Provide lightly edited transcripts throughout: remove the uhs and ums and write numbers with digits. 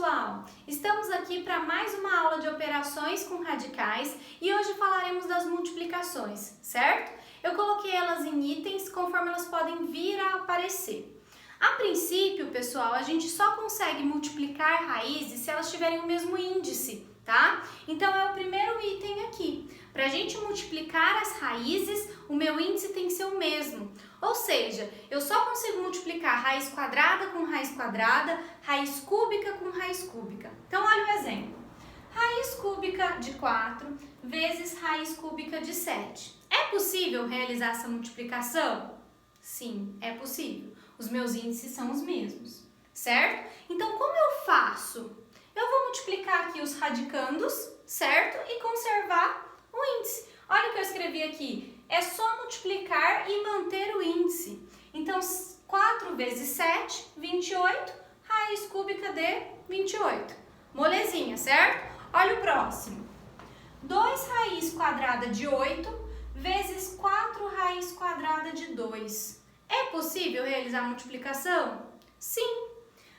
pessoal! Estamos aqui para mais uma aula de operações com radicais e hoje falaremos das multiplicações, certo? Eu coloquei elas em itens conforme elas podem vir a aparecer. A princípio, pessoal, a gente só consegue multiplicar raízes se elas tiverem o mesmo índice, tá? Então é o primeiro item aqui. Para a gente multiplicar as raízes, o meu índice tem que ser o mesmo. Ou seja, eu só consigo multiplicar raiz quadrada com raiz quadrada, raiz cúbica com raiz cúbica. Então, olha o exemplo. Raiz cúbica de 4 vezes raiz cúbica de 7. É possível realizar essa multiplicação? Sim, é possível. Os meus índices são os mesmos, certo? Então, como eu faço? Eu vou multiplicar aqui os radicandos, certo? E conservar o índice. Olha o que eu escrevi aqui. É só multiplicar e manter o índice. Então, 4 vezes 7, 28, raiz cúbica de 28. Molezinha, certo? Olha o próximo. 2 raiz quadrada de 8 vezes 4 raiz quadrada de 2. É possível realizar a multiplicação? Sim.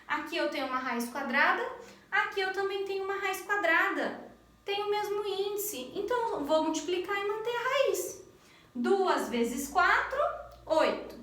Aqui eu tenho uma raiz quadrada, aqui eu também tenho uma raiz quadrada. Tem o mesmo índice, então eu vou multiplicar e manter a raiz. 2 vezes 4, 8.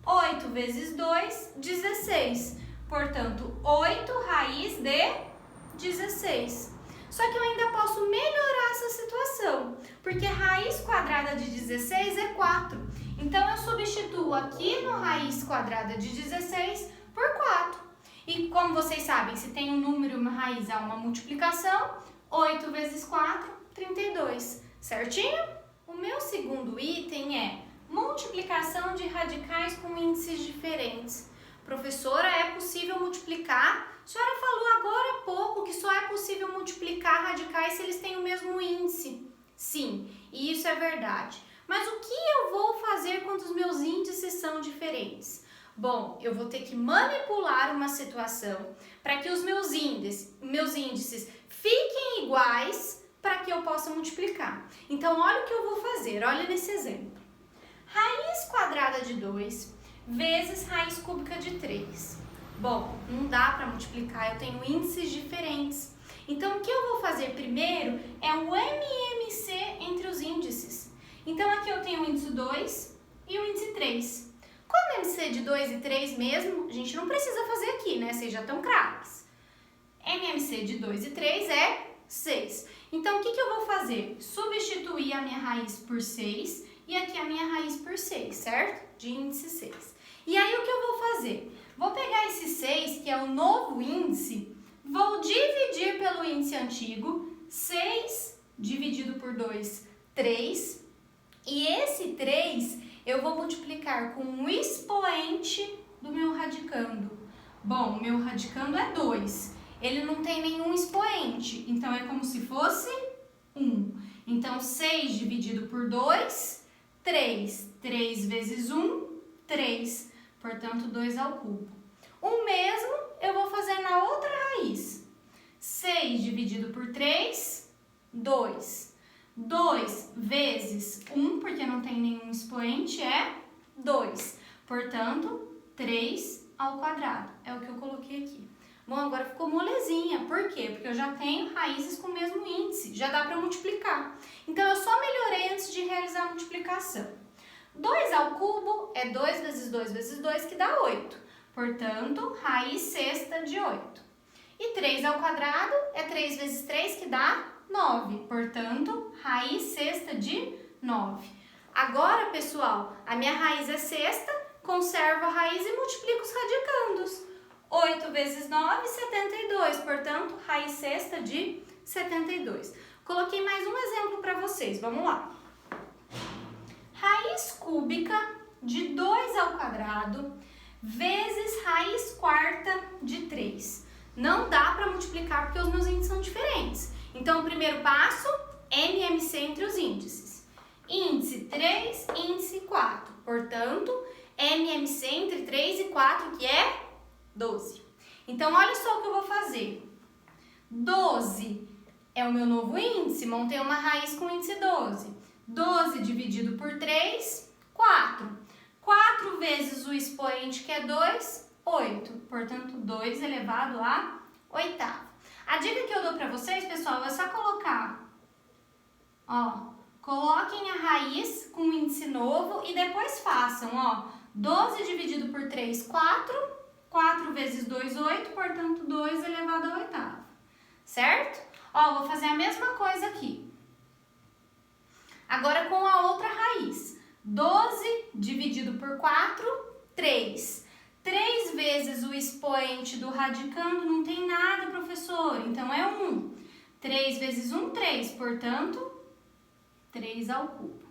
8 vezes 2, 16. Portanto, 8 raiz de 16. Só que eu ainda posso melhorar essa situação, porque raiz quadrada de 16 é 4. Então, eu substituo aqui no raiz quadrada de 16 por 4. E como vocês sabem, se tem um número e uma raiz há uma multiplicação, 8 vezes 4, 32. Certinho? O meu segundo item é multiplicação de radicais com índices diferentes. Professora, é possível multiplicar? A senhora falou agora há pouco que só é possível multiplicar radicais se eles têm o mesmo índice. Sim, e isso é verdade. Mas o que eu vou fazer quando os meus índices são diferentes? Bom, eu vou ter que manipular uma situação para que os meus índices fiquem iguais para que eu possa multiplicar. Então, olha o que eu vou fazer, olha nesse exemplo. Raiz quadrada de 2 vezes raiz cúbica de 3. Bom, não dá para multiplicar, eu tenho índices diferentes. Então, o que eu vou fazer primeiro é o MMC entre os índices. Então, aqui eu tenho o índice 2 e o índice 3. Como o MMC de 2 e 3 mesmo, a gente não precisa fazer aqui, né? Vocês já estão craques. MMC de 2 e 3 é 6. Então, o que eu vou fazer? Substituir a minha raiz por 6 e aqui a minha raiz por 6, certo? De índice 6. E aí, o que eu vou fazer? Vou pegar esse 6, que é o novo índice, vou dividir pelo índice antigo, 6 dividido por 2, 3. E esse 3 eu vou multiplicar com o expoente do meu radicando. Bom, o meu radicando é 2. Ele não tem nenhum expoente, então é como se fosse 1. Então, 6 dividido por 2, 3. 3 vezes 1, 3. Portanto, 2 ao cubo. O mesmo eu vou fazer na outra raiz. 6 dividido por 3, 2. 2 vezes 1, porque não tem nenhum expoente, é 2. Portanto, 3 ao quadrado. É o que eu coloquei aqui. Bom, agora ficou molezinha. Por quê? Porque eu já tenho raízes com o mesmo índice. Já dá para multiplicar. Então, eu só melhorei antes de realizar a multiplicação. 2 ao cubo é 2 vezes 2 vezes 2, que dá 8. Portanto, raiz sexta de 8. E 3 ao quadrado é 3 vezes 3, que dá 9. Portanto, raiz sexta de 9. Agora, pessoal, a minha raiz é sexta, conservo a raiz e multiplico os radicandos. 8 vezes 9, 72. Portanto, raiz sexta de 72. Coloquei mais um exemplo para vocês. Vamos lá. Raiz cúbica de 2 ao quadrado vezes raiz quarta de 3. Não dá para multiplicar porque os meus índices são diferentes. Então, o primeiro passo, MMC entre os índices. Índice 3, índice 4. Portanto, MMC entre 3 e 4, que é 12. Então, olha só o que eu vou fazer. 12 é o meu novo índice, montei uma raiz com índice 12. 12 dividido por 3, 4. 4 vezes o expoente, que é 2, 8. Portanto, 2 elevado a oitava. A dica que eu dou pra vocês, pessoal, é só colocar, ó, coloquem a raiz com índice novo e depois façam, ó, 12 dividido por 3, 4, 4 vezes 2, 8, portanto, 2 elevado à oitava, certo? Ó, vou fazer a mesma coisa aqui. Agora com a outra raiz, 12 dividido por 4, 3. 3 vezes o expoente do radicando não tem nada, professor, então é 1. 3 vezes 1, 3, portanto, 3 ao cubo.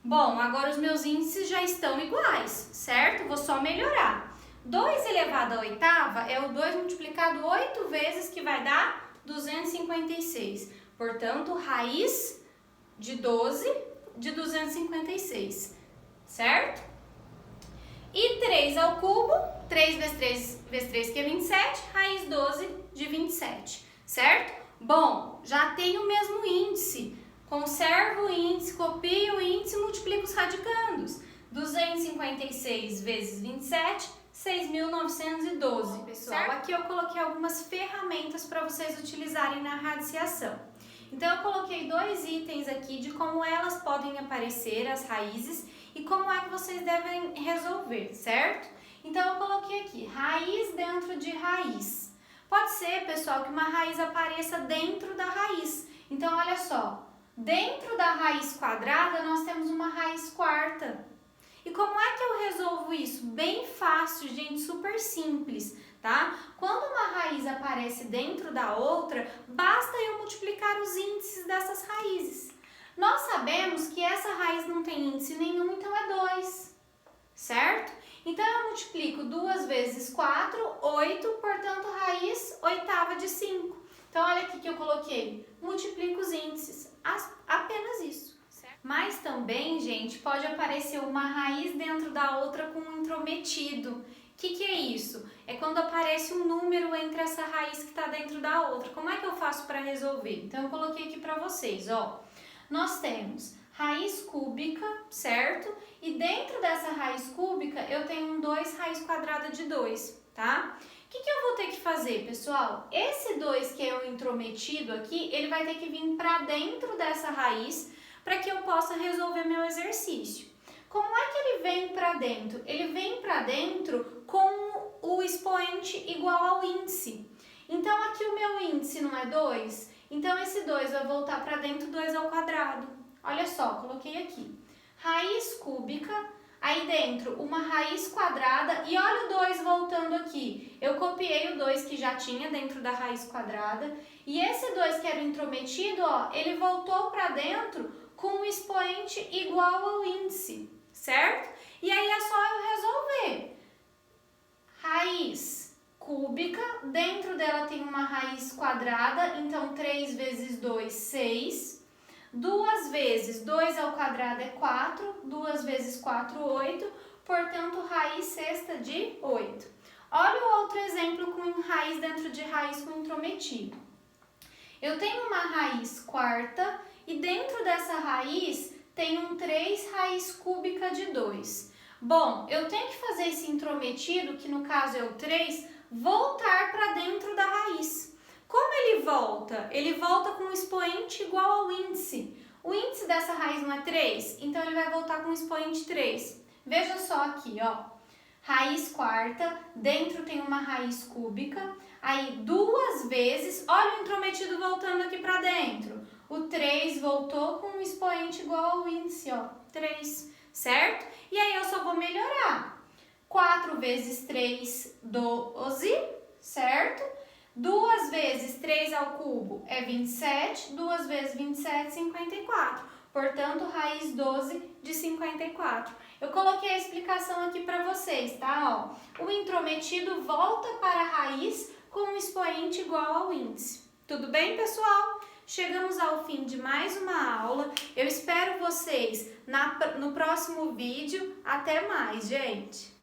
Bom, agora os meus índices já estão iguais, certo? Vou só melhorar. 2 elevado à oitava é o 2 multiplicado 8 vezes, que vai dar 256. Portanto, raiz de 12 de 256, certo? E 3 ao cubo, 3 vezes 3 que é 27, raiz 12 de 27, certo? Bom, já tem o mesmo índice. Conservo o índice, copio o índice e multiplico os radicandos. 256 vezes 27, 6.912, pessoal. Certo? Aqui eu coloquei algumas ferramentas para vocês utilizarem na radiciação. Então, eu coloquei 2 itens aqui de como elas podem aparecer, as raízes, e como é que vocês devem resolver, certo? Então, eu coloquei aqui, raiz dentro de raiz. Pode ser, pessoal, que uma raiz apareça dentro da raiz. Então, olha só, dentro da raiz quadrada, nós temos uma raiz quarta. E como é que eu resolvo isso? Bem fácil, gente, super simples, tá? Quando uma raiz aparece dentro da outra, basta eu multiplicar os índices dessas raízes. Nós sabemos que essa raiz não tem índice nenhum, então é 2, certo? Então, eu multiplico 2 vezes 4, 8, portanto, raiz oitava de 5. Então, olha aqui que eu coloquei, multiplico os índices, apenas isso. Mas também, gente, pode aparecer uma raiz dentro da outra com um intrometido. O que é isso? É quando aparece um número entre essa raiz que está dentro da outra. Como é que eu faço para resolver? Então, eu coloquei aqui para vocês, ó. Nós temos raiz cúbica, certo? E dentro dessa raiz cúbica, eu tenho um 2 raiz quadrada de 2, tá? O que eu vou ter que fazer, pessoal? Esse 2 que é o intrometido aqui, ele vai ter que vir para dentro dessa raiz para que eu possa resolver meu exercício. Como é que ele vem para dentro? Ele vem para dentro com o expoente igual ao índice. Então, aqui o meu índice não é 2, então esse 2 vai voltar para dentro, 2 ao quadrado. Olha só, coloquei aqui. Raiz cúbica, aí dentro uma raiz quadrada e olha o 2 voltando aqui. Eu copiei o 2 que já tinha dentro da raiz quadrada e esse 2 que era intrometido, ó, ele voltou para dentro com um expoente igual ao índice, certo? E aí é só eu resolver. Raiz cúbica, dentro dela tem uma raiz quadrada, então 3 vezes 2, 6. 2 vezes 2 ao quadrado é 4, 2 vezes 4, 8, portanto, raiz sexta de 8. Olha o outro exemplo com raiz dentro de raiz com intrometido. Eu tenho uma raiz quarta e dentro dessa raiz tem um 3 raiz cúbica de 2. Bom, eu tenho que fazer esse intrometido, que no caso é o 3, voltar para dentro da raiz. Como ele volta? Ele volta com um expoente igual ao índice. O índice dessa raiz não é 3? Então, ele vai voltar com um expoente 3. Veja só aqui, ó. Raiz quarta, dentro tem uma raiz cúbica. Aí, 2 vezes, olha o intrometido voltando aqui para dentro. O 3 voltou com um expoente igual ao índice, ó, 3, certo? E aí, eu só vou melhorar. 4 vezes 3, 12, certo? 2 vezes 3 ao cubo é 27, 2 vezes 27, 54. Portanto, raiz 12 de 54. Eu coloquei a explicação aqui para vocês, tá? Ó, o intrometido volta para a raiz com um expoente igual ao índice. Tudo bem, pessoal? Chegamos ao fim de mais uma aula. Eu espero vocês no próximo vídeo. Até mais, gente!